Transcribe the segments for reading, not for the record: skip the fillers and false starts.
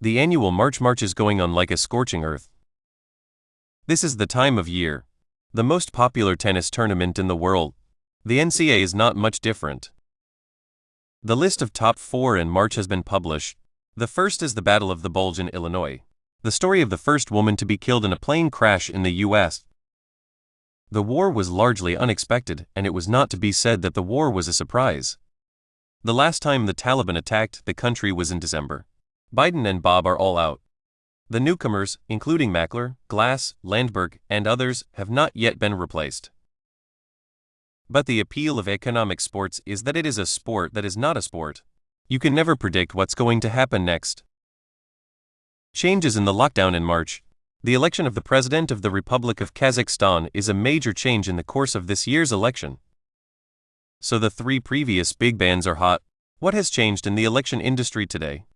The annual March is going on like a scorching earth. This is the time of year. The most popular tennis tournament in the world. The NCAA is not much different. The list of top 4 in March has been published. The first is the Battle of the Bulge in Illinois. The story of the first woman to be killed in a plane crash in the U.S. The war was largely unexpected, and it was not to be said that the war was a surprise. The last time the Taliban attacked the country was in December. Biden and Bob are all out. The newcomers, including Mackler, Glass, Landberg, and others, have not yet been replaced. But the appeal of economic sports is that it is a sport that is not a sport. You can never predict what's going to happen next. Changes in the lockdown in March. The election of the President of the Republic of Kazakhstan is a major change in the course of this year's election. So the 3 previous big bands are hot. What has changed in the election industry today?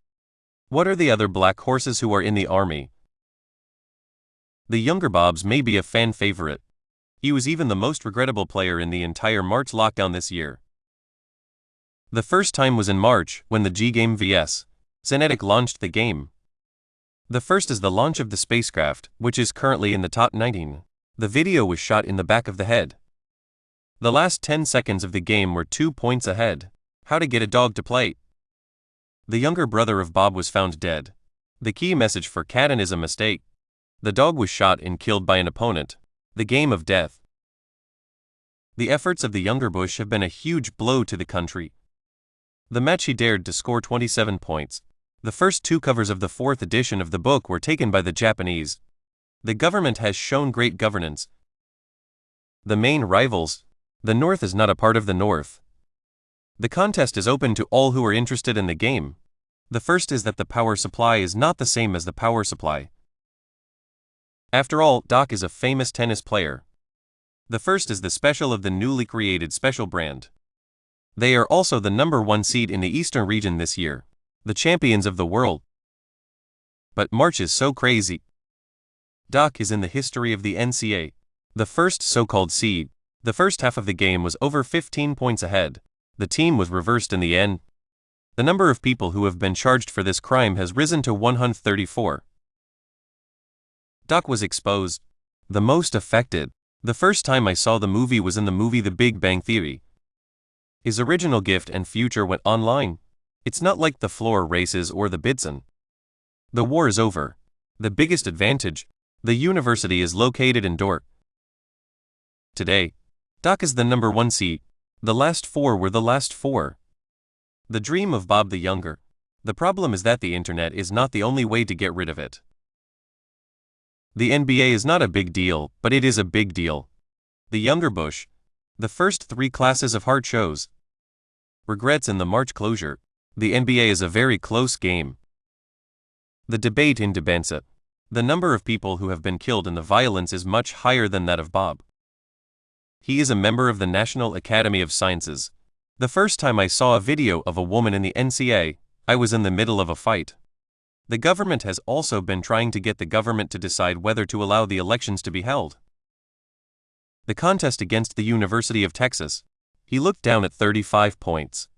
What are the other black horses who are in the army? The younger Bobs may be a fan favorite. He was even the most regrettable player in the entire March lockdown this year. The first time was in March, when the G-Game vs. Zenetic launched the game. The first is the launch of the spacecraft, which is currently in the top 19. The video was shot in the back of the head. The last 10 seconds of the game were 2 points ahead. How to get a dog to play. The younger brother of Bob was found dead. The key message for Catan is a mistake. The dog was shot and killed by an opponent. The game of death. The efforts of the younger Bush have been a huge blow to the country. The match he dared to score 27 points. The first 2 covers of the 4th edition of the book were taken by the Japanese. The government has shown great governance. The main rivals. The North is not a part of the North. The contest is open to all who are interested in the game. The first is that the power supply is not the same as the power supply. After all, Doc is a famous tennis player. The first is the special of the newly created special brand. They are also the number 1 seed in the Eastern region this year. The champions of the world. But March is so crazy. Doc is in the history of the NCAA. The first so-called seed. The first half of the game was over 15 points ahead. The team was reversed in the end. The number of people who have been charged for this crime has risen to 134. Doc was exposed. The most affected. The first time I saw the movie was in the movie The Big Bang Theory. His original gift and future went online. It's not like the floor races or the Bidson. The war is over. The biggest advantage. The university is located in Dork. Today, Doc is the number 1 seed. The last 4 were the last 4. The dream of Bob the Younger. The problem is that the internet is not the only way to get rid of it. The NBA is not a big deal, but it is a big deal. The younger Bush. The first 3 classes of heart shows. Regrets in the March closure. The NBA is a very close game. The debate in Debansa. The number of people who have been killed in the violence is much higher than that of Bob. He is a member of the National Academy of Sciences. The first time I saw a video of a woman in the NCAA, I was in the middle of a fight. The government has also been trying to get the government to decide whether to allow the elections to be held. The contest against the University of Texas. He looked down at 35 points.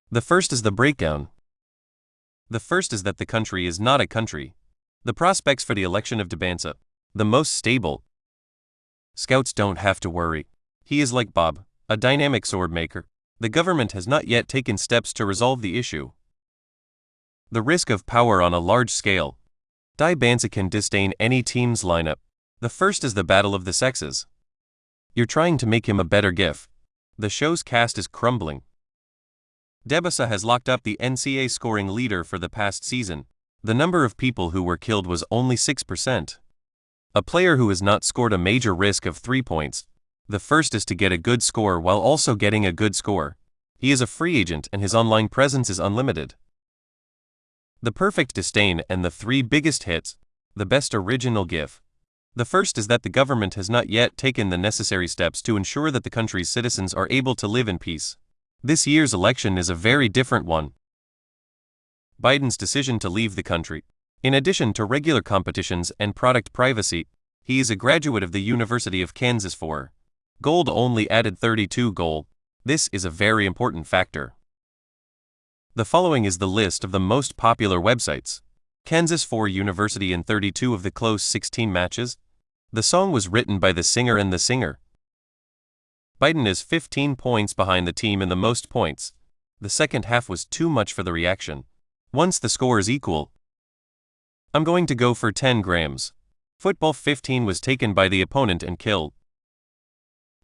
The first is the breakdown. The first is that the country is not a country. The prospects for the election of Debansa. The most stable. Scouts don't have to worry. He is like Bob, a dynamic sword maker. The government has not yet taken steps to resolve the issue. The risk of power on a large scale. Debansa can disdain any team's lineup. The first is the battle of the sexes. You're trying to make him a better gif. The show's cast is crumbling. Debansa has locked up the NCAA scoring leader for the past season. The number of people who were killed was only 6%. A player who has not scored a major risk of 3 points. The first is to get a good score while also getting a good score. He is a free agent and his online presence is unlimited. The perfect disdain and the 3 biggest hits. The best original gif. The first is that the government has not yet taken the necessary steps to ensure that the country's citizens are able to live in peace. This year's election is a very different one. Biden's decision to leave the country. In addition to regular competitions and product privacy, he is a graduate of the University of Kansas for gold only added 32 gold. This is a very important factor. The following is the list of the most popular websites. Kansas 4 University in 32 of the close 16 matches. The song was written by the singer and the singer. Biden is 15 points behind the team in the most points. The second half was too much for the reaction. Once the score is equal, I'm going to go for 10 grams. Football 15 was taken by the opponent and killed.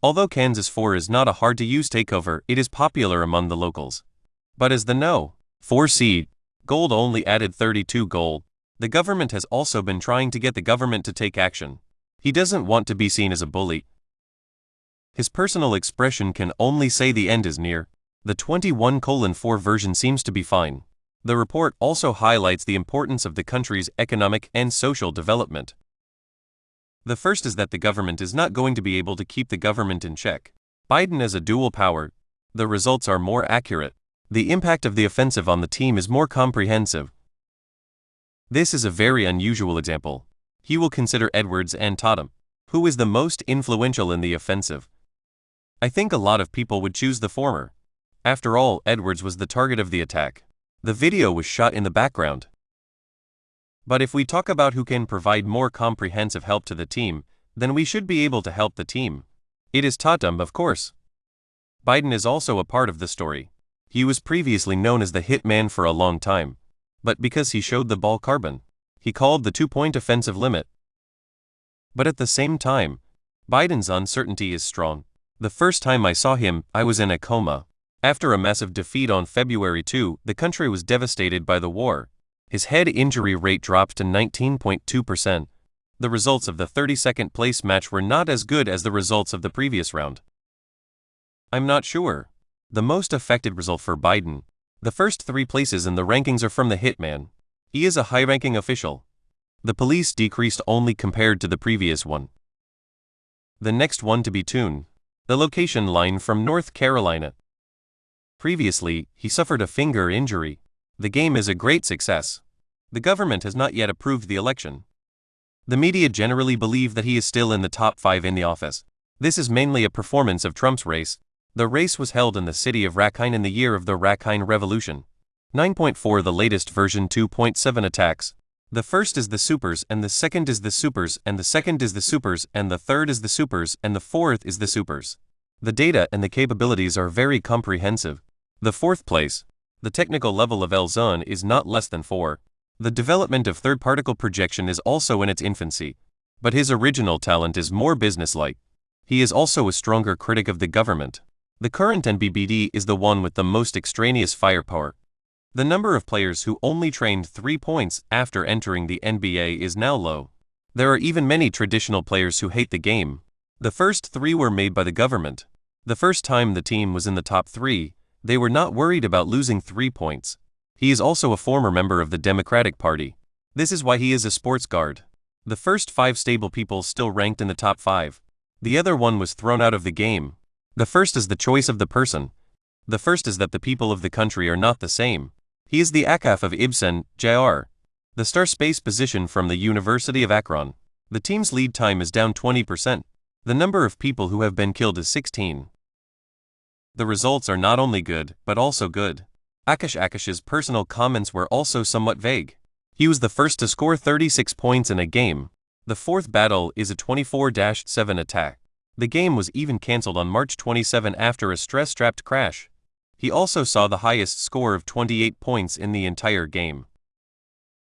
Although Kansas 4 is not a hard-to-use takeover, it is popular among the locals. But as the No. 4 seed, Gold only added 32 gold. The government has also been trying to get the government to take action. He doesn't want to be seen as a bully. His personal expression can only say the end is near. The 21:4 version seems to be fine. The report also highlights the importance of the country's economic and social development. The first is that the government is not going to be able to keep the government in check. Biden as a dual power. The results are more accurate. The impact of the offensive on the team is more comprehensive. This is a very unusual example. He will consider Edwards and Tatum. Who is the most influential in the offensive? I think a lot of people would choose the former. After all, Edwards was the target of the attack. The video was shot in the background. But if we talk about who can provide more comprehensive help to the team, then we should be able to help the team. It is Tatum, of course. Biden is also a part of the story. He was previously known as the hitman for a long time. But because he showed the ball carbon, he called the 2-point offensive limit. But at the same time, Biden's uncertainty is strong. The first time I saw him, I was in a coma. After a massive defeat on February 2, the country was devastated by the war. His head injury rate dropped to 19.2%. The results of the 32nd place match were not as good as the results of the previous round. I'm not sure. The most affected result for Biden. The first 3 places in the rankings are from the hitman. He is a high-ranking official. The police decreased only compared to the previous one. The next one to be Tune, the location line from North Carolina. Previously, he suffered a finger injury. The game is a great success. The government has not yet approved the election. The media generally believe that he is still in the top 5 in the office. This is mainly a performance of Trump's race. The race was held in the city of Rakhine in the year of the Rakhine Revolution. 9.4 The latest version 2.7 attacks. The first is the supers and the second is the supers and the second is the supers and the third is the supers and the fourth is the supers. The data and the capabilities are very comprehensive. The fourth place. The technical level of Iverson is not less than 4. The development of third particle projection is also in its infancy. But his original talent is more businesslike. He is also a stronger critic of the government. The current NBBD is the one with the most extraneous firepower. The number of players who only trained 3 points after entering the NBA is now low. There are even many traditional players who hate the game. The first 3 were made by the government. The first time the team was in the top 3, they were not worried about losing 3 points. He is also a former member of the Democratic Party. This is why he is a sports guard. The first 5 stable people still ranked in the top 5. The other one was thrown out of the game. The first is the choice of the person. The first is that the people of the country are not the same. He is the Akaf of Iverson, Jr., the star space position from the University of Akron. The team's lead time is down 20%. The number of people who have been killed is 16. The results are not only good, but also good. Akash's personal comments were also somewhat vague. He was the first to score 36 points in a game. The fourth battle is a 24-7 attack. The game was even cancelled on March 27 after a stress-strapped crash. He also saw the highest score of 28 points in the entire game.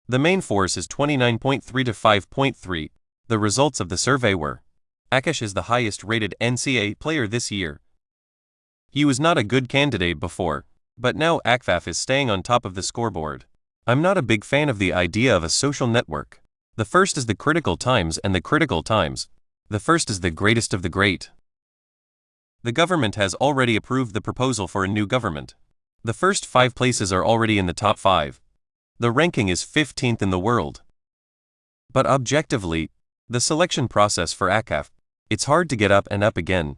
The main force is 29.3 to 5.3. The results of the survey were: Akash is the highest-rated NCAA player this year. He was not a good candidate before, but now Akfaf is staying on top of the scoreboard. I'm not a big fan of the idea of a social network. The first is the critical times and the critical times. The first is the greatest of the great. The government has already approved the proposal for a new government. The first 5 places are already in the top 5. The ranking is 15th in the world. But objectively, the selection process for Akaf, it's hard to get up and up again.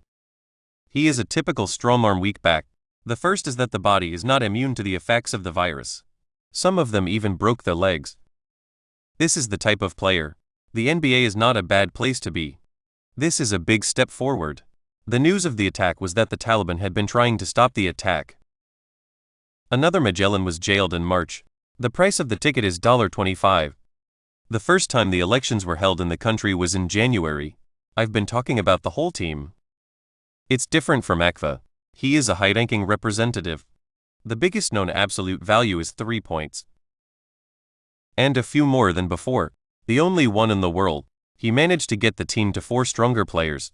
He is a typical strong-arm weak back. The first is that the body is not immune to the effects of the virus. Some of them even broke their legs. This is the type of player. The NBA is not a bad place to be. This is a big step forward. The news of the attack was that the Taliban had been trying to stop the attack. Another Magellan was jailed in March. The price of the ticket is $25. The first time the elections were held in the country was in January. I've been talking about the whole team. It's different from Akfa. He is a high-ranking representative. The biggest known absolute value is 3 points. And a few more than before. The only one in the world. He managed to get the team to 4 stronger players.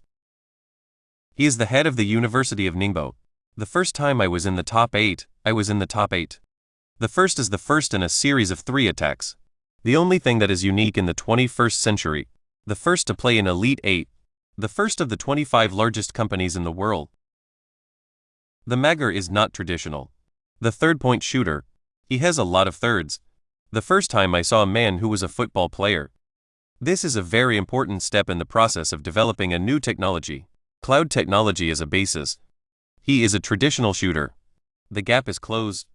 He is the head of the University of Ningbo. The first time I was in the top 8, I was in the top 8. The first is the first in a series of 3 attacks. The only thing that is unique in the 21st century. The first to play in Elite 8. The first of the 25 largest companies in the world. The Magger is not traditional. The third-point shooter. He has a lot of thirds. The first time I saw a man who was a football player. This is a very important step in the process of developing a new technology. Cloud technology as a basis. He is a traditional shooter. The gap is closed.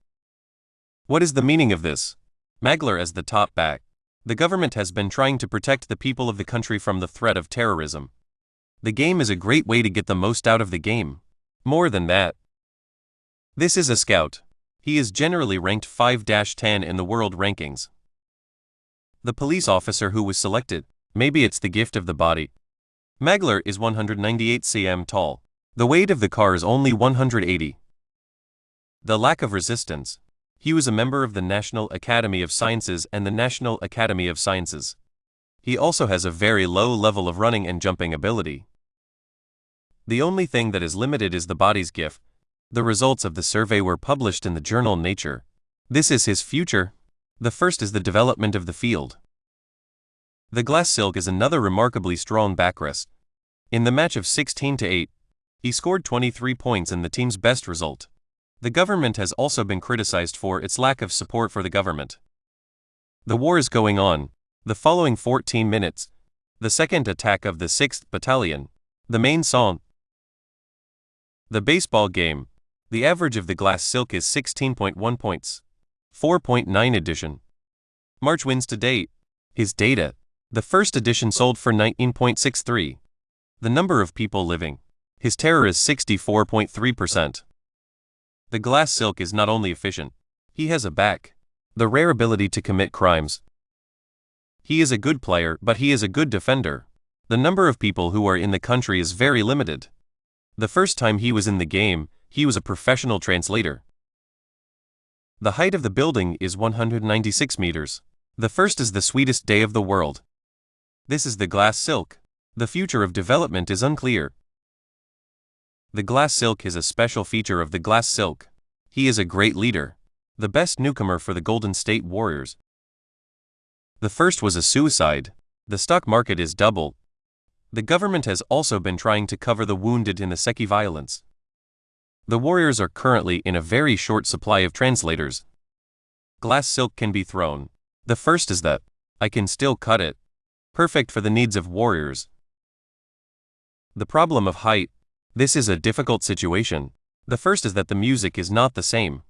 What is the meaning of this? Magler as the top back. The government has been trying to protect the people of the country from the threat of terrorism. The game is a great way to get the most out of the game. More than that. This is a scout. He is generally ranked 5-10 in the world rankings. The police officer who was selected. Maybe it's the gift of the body. Magler is 198 cm tall. The weight of the car is only 180. The lack of resistance. He was a member of the National Academy of Sciences and the National Academy of Sciences. He also has a very low level of running and jumping ability. The only thing that is limited is the body's gift. The results of the survey were published in the journal Nature. This is his future. The first is the development of the field. The glass silk is another remarkably strong backrest. In the match of 16-8, he scored 23 points in the team's best result. The government has also been criticized for its lack of support for the government. The war is going on. The following 14 minutes. The second attack of the 6th Battalion. The main song. The baseball game. The average of the glass silk is 16.1 points. 4.9 edition. March wins to date. His data. The first edition sold for 19.63. The number of people living. His terror is 64.3%. The glass silk is not only efficient. He has a back. The rare ability to commit crimes. He is a good player, but he is a good defender. The number of people who are in the country is very limited. The first time he was in the game, he was a professional translator. The height of the building is 196 meters. The first is the sweetest day of the world. This is the glass silk. The future of development is unclear. The glass silk is a special feature of the glass silk. He is a great leader. The best newcomer for the Golden State Warriors. The first was a suicide. The stock market is double. The government has also been trying to cover the wounded in the Seki violence. The Warriors are currently in a very short supply of translators. Glass silk can be thrown. The first is that I can still cut it. Perfect for the needs of Warriors. The problem of height. This is a difficult situation. The first is that the music is not the same.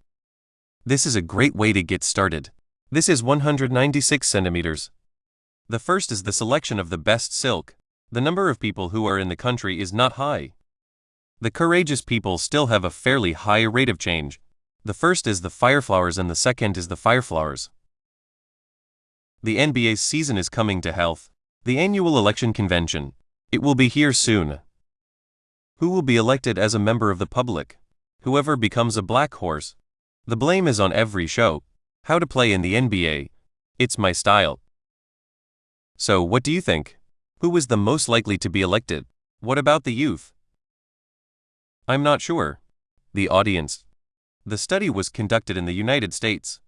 This is a great way to get started. This is 196 centimeters. The first is the selection of the best silk. The number of people who are in the country is not high. The courageous people still have a fairly high rate of change. The first is the fireflowers and the second is the fireflowers. The NBA's season is coming to health. The annual election convention. It will be here soon. Who will be elected as a member of the public? Whoever becomes a black horse. The blame is on every show. How to play in the NBA. It's my style. So what do you think? Who is the most likely to be elected? What about the youth? I'm not sure. The audience. The study was conducted in the United States.